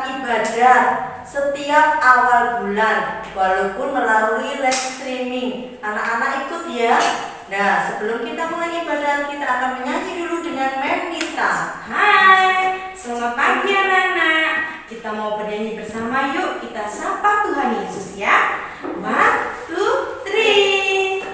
ibadat setiap awal bulan, walaupun melalui live streaming. Anak-anak ikut ya. Nah, sebelum kita mulai ibadat, kita akan menyanyi dulu dengan Memnita. Hai, selamat pagi anak-anak. Kita mau bernyanyi bersama, yuk kita sapa Tuhan Yesus ya. 1, 2, 3.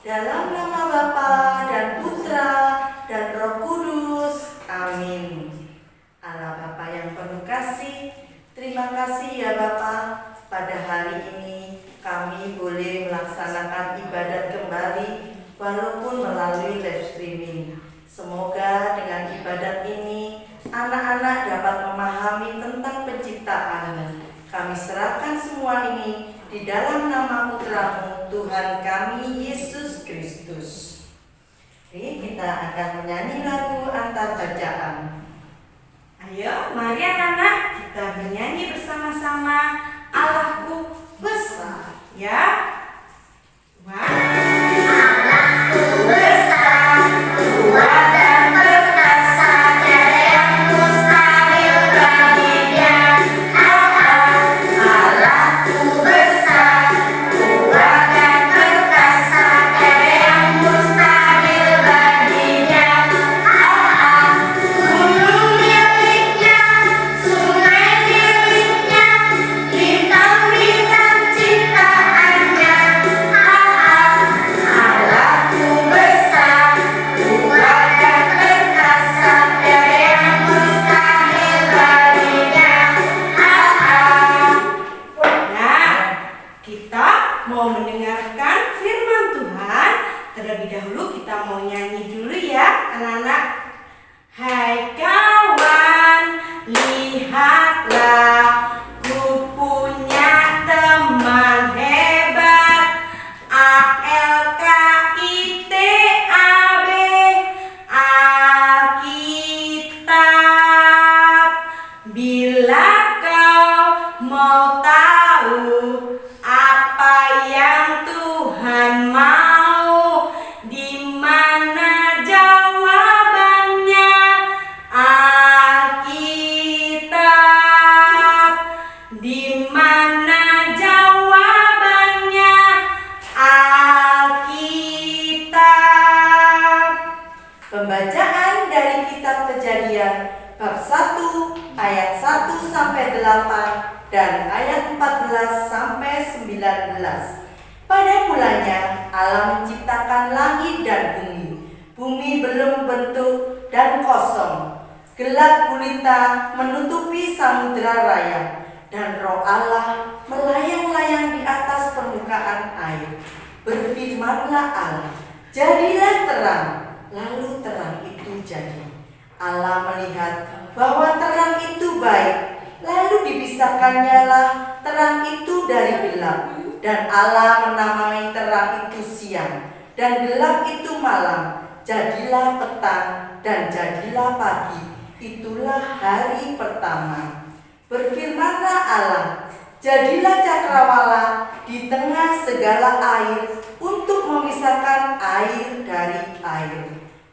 Dalam nama Bapa dan Putra dan Roh Kudus. Amin. Allah Bapa yang penuh kasih, terima kasih ya Bapa. Pada hari ini kami boleh melaksanakan ibadat kembali walaupun melalui live streaming. Semoga dengan ibadat ini anak-anak dapat memahami tentang penciptaan. Kami serahkan semua ini di dalam nama Putra-Mu, Tuhan kami Yesus Kristus. Oke, kita akan menyanyi lagu antar bacaan. Ayo, mari anak-anak kita bernyanyi bersama-sama, Allahku besar. Ya, Allahku besar, kuat dan perkasa, tiada yang mustahil baginya. Allahku besar, kuat dan perkasa, tiada yang mustahil baginya. Gunung miliknya, sungai miliknya, bintang-bintang ciptaannya. Allahku besar, kuat dan perkasa, tiada yang mustahil baginya. Nah, kita mau mendengarkan firman Tuhan. Terlebih dahulu kita mau nyanyi dulu ya anak-anak. Hai kawan, lihatlah, ku punya teman hebat. ALKITAB, Alkitab. Bila kau mau tahu apa yang Tuhan mau, di mana jawabannya? Alkitab. Di mana jawabannya? Alkitab. Pembacaan dari kitab Kejadian bab 1 ayat 1 sampai 8 dan ayat 14 sampai 19. Pada mulanya Allah menciptakan langit dan bumi. Bumi belum bentuk dan kosong. Gelap gulita menutupi samudera raya, dan Roh Allah melayang-layang di atas permukaan air. Berfirmanlah Allah, jadilah terang. Lalu terang itu jadi. Allah melihat bahwa terang itu baik. Lalu dipisahkannya terang itu dari gelap. Dan Allah menamai terang itu siang, dan gelap itu malam. Jadilah petang dan jadilah pagi. Itulah hari pertama. Berfirmanlah Allah, jadilah cakrawala di tengah segala air untuk memisahkan air dari air.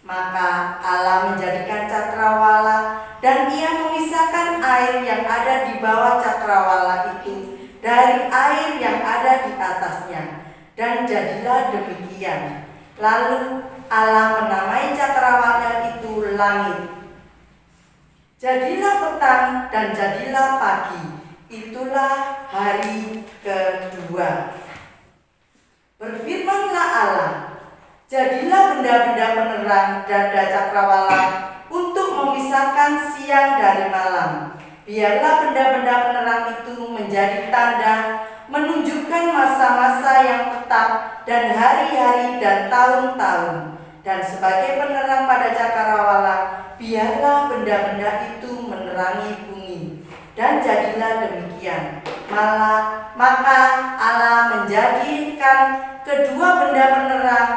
Maka Allah menjadikan cakrawala, dan Ia memisahkan air yang ada di bawah cakrawala itu dari air yang ada di atasnya. Dan jadilah demikian. Lalu Allah menamai cakrawala itu langit. Jadilah petang dan jadilah pagi. Itulah hari kedua. Berfirmanlah Allah, jadilah benda-benda penerang dan cakrawala untuk memisahkan siang dari malam. Biarlah benda-benda penerang itu menjadi tanda, menunjukkan masa-masa yang tetap dan hari-hari dan tahun-tahun. Dan sebagai penerang pada cakrawala, biarlah benda-benda itu menerangi bumi. Dan jadilah demikian. Maka Allah menjadikan kedua benda penerang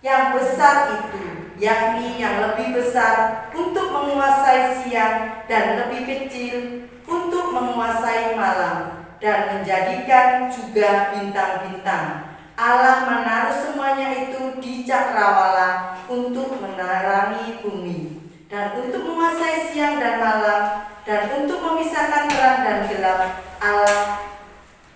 yang besar itu, yakni yang lebih besar untuk menguasai siang dan lebih kecil untuk menguasai malam, dan menjadikan juga bintang-bintang. Allah menaruh semuanya itu di cakrawala untuk menerangi bumi, dan untuk menguasai siang dan malam, dan untuk memisahkan terang dan gelap. Allah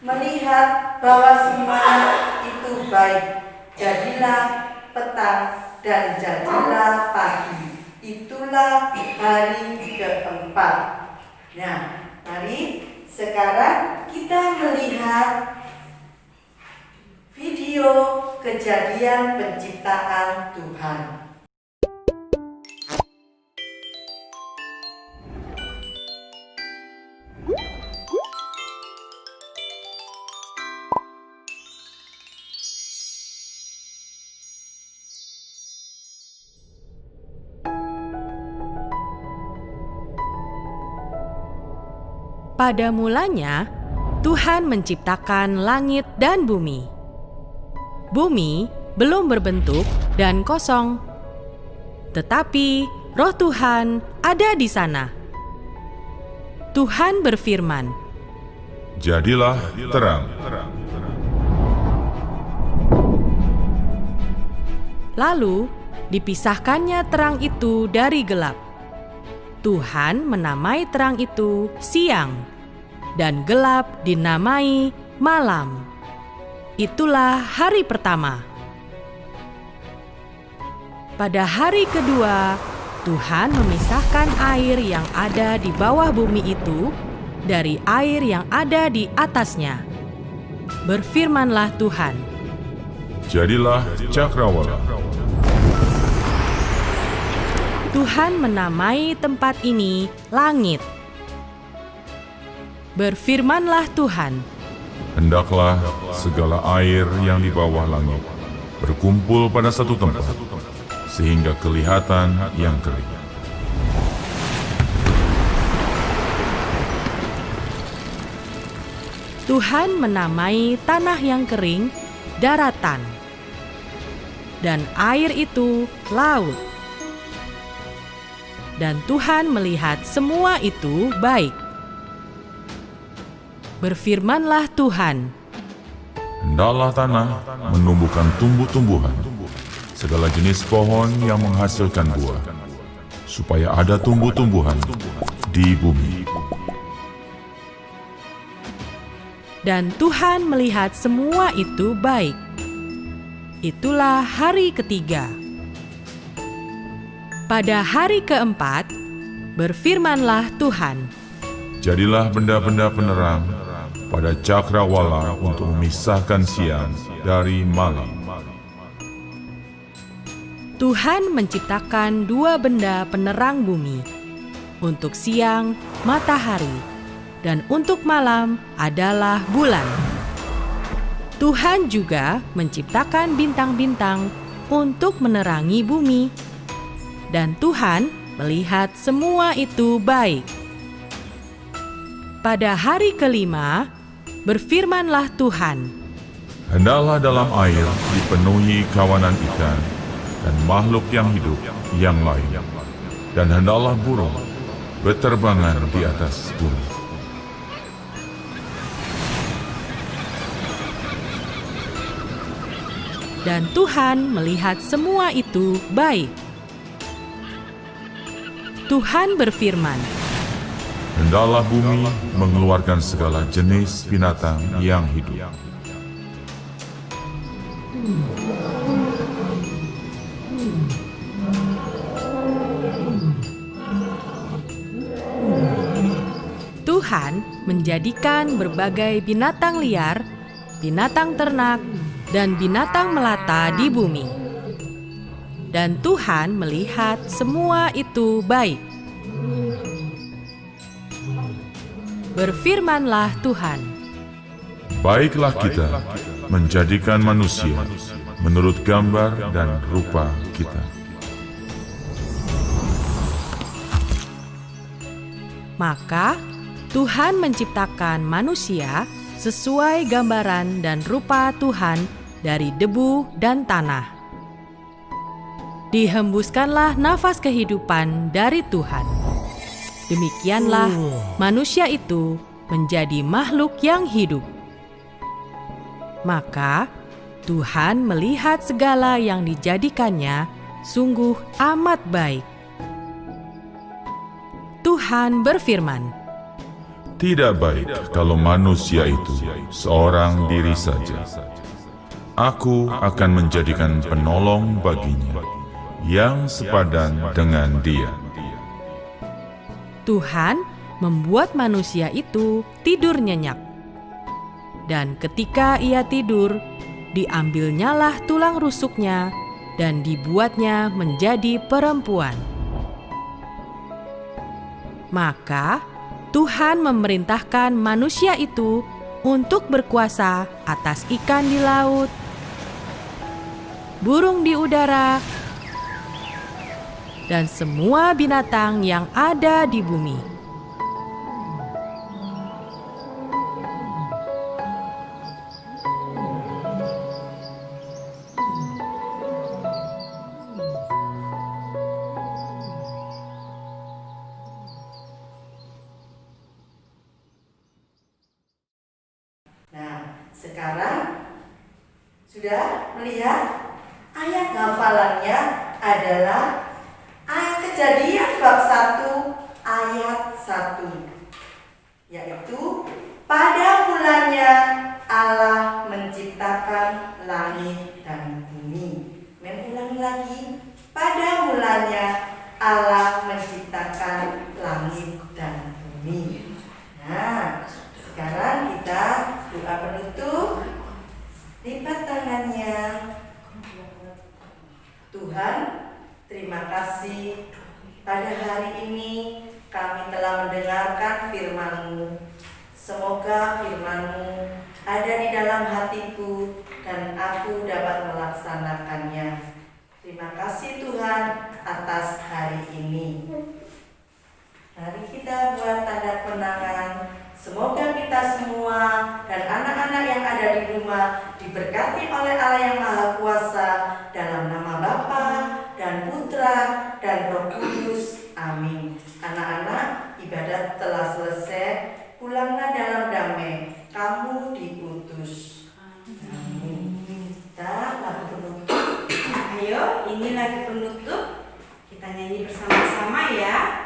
melihat bahwa semuanya itu baik. Jadilah petang dan jadilah pagi. Itulah hari keempat. Nah, mari sekarang kita melihat video kejadian penciptaan Tuhan. Pada mulanya, Tuhan menciptakan langit dan bumi. Bumi belum berbentuk dan kosong, tetapi Roh Tuhan ada di sana. Tuhan berfirman, "Jadilah terang." Lalu dipisahkannya terang itu dari gelap. Tuhan menamai terang itu siang, dan gelap dinamai malam. Itulah hari pertama. Pada hari kedua, Tuhan memisahkan air yang ada di bawah bumi itu dari air yang ada di atasnya. Berfirmanlah Tuhan, "Jadilah cakrawala." Tuhan menamai tempat ini langit. Berfirmanlah Tuhan, Hendaklah segala air yang di bawah langit berkumpul pada satu tempat, sehingga kelihatan yang kering. Tuhan menamai tanah yang kering daratan, dan air itu laut. Dan Tuhan melihat semua itu baik. Berfirmanlah Tuhan, Hendaklah tanah menumbuhkan tumbuh-tumbuhan, segala jenis pohon yang menghasilkan buah, supaya ada tumbuh-tumbuhan di bumi. dan Tuhan melihat semua itu baik. Itulah hari ketiga. Pada hari keempat, berfirmanlah Tuhan, Jadilah benda-benda penerang pada cakrawala untuk memisahkan siang dari malam. Tuhan menciptakan dua benda penerang bumi. Untuk siang, matahari, dan untuk malam adalah bulan. Tuhan juga menciptakan bintang-bintang untuk menerangi bumi. Dan Tuhan melihat semua itu baik. Pada hari kelima, berfirmanlah Tuhan, Hendaklah dalam air dipenuhi kawanan ikan dan makhluk yang hidup yang lain, dan hendaklah burung berterbangan di atas bumi. dan Tuhan melihat semua itu baik. Tuhan berfirman, Hendaklah bumi mengeluarkan segala jenis binatang yang hidup. Tuhan menjadikan berbagai binatang liar, binatang ternak, dan binatang melata di bumi. Dan Tuhan melihat semua itu baik. Berfirmanlah Tuhan, Baiklah kita menjadikan manusia menurut gambar dan rupa kita. maka Tuhan menciptakan manusia sesuai gambaran dan rupa Tuhan dari debu dan tanah. Dihembuskanlah nafas kehidupan dari Tuhan. Demikianlah manusia itu menjadi makhluk yang hidup. Maka Tuhan melihat segala yang dijadikannya sungguh amat baik. Tuhan berfirman, Tidak baik kalau manusia itu seorang diri saja. Aku akan menjadikan penolong baginya yang sepadan dengan dia. Tuhan membuat manusia itu tidur nyenyak. Dan ketika ia tidur, diambilnyalah tulang rusuknya dan dibuatnya menjadi perempuan. Maka Tuhan memerintahkan manusia itu untuk berkuasa atas ikan di laut, burung di udara, dan semua binatang yang ada di bumi. Nah, sekarang sudah melihat ayat hafalannya adalah ayat Kejadian bab 1 ayat 1, yaitu pada mulanya Allah menciptakan langit dan bumi. Ulangi lagi, pada mulanya Allah menciptakan langit dan bumi. Nah, sekarang kita doa penutup. Lipat tangannya. Tuhan, terima kasih pada hari ini kami telah mendengarkan firman-Mu. Semoga firman-Mu ada di dalam hatiku dan aku dapat melaksanakannya. Terima kasih Tuhan atas hari ini. Mari kita buat tanda penangan. Semoga kita semua dan anak-anak yang ada di rumah diberkati oleh Allah yang Maha Kuasa dalam nama Bapa dan Putra dan Roh Kudus. Amin. Anak-anak, ibadat telah selesai. Pulanglah dalam damai. Kamu diutus. Amin. Kita lagu penutup. Ayo, ini lagu penutup. Kita nyanyi bersama-sama ya.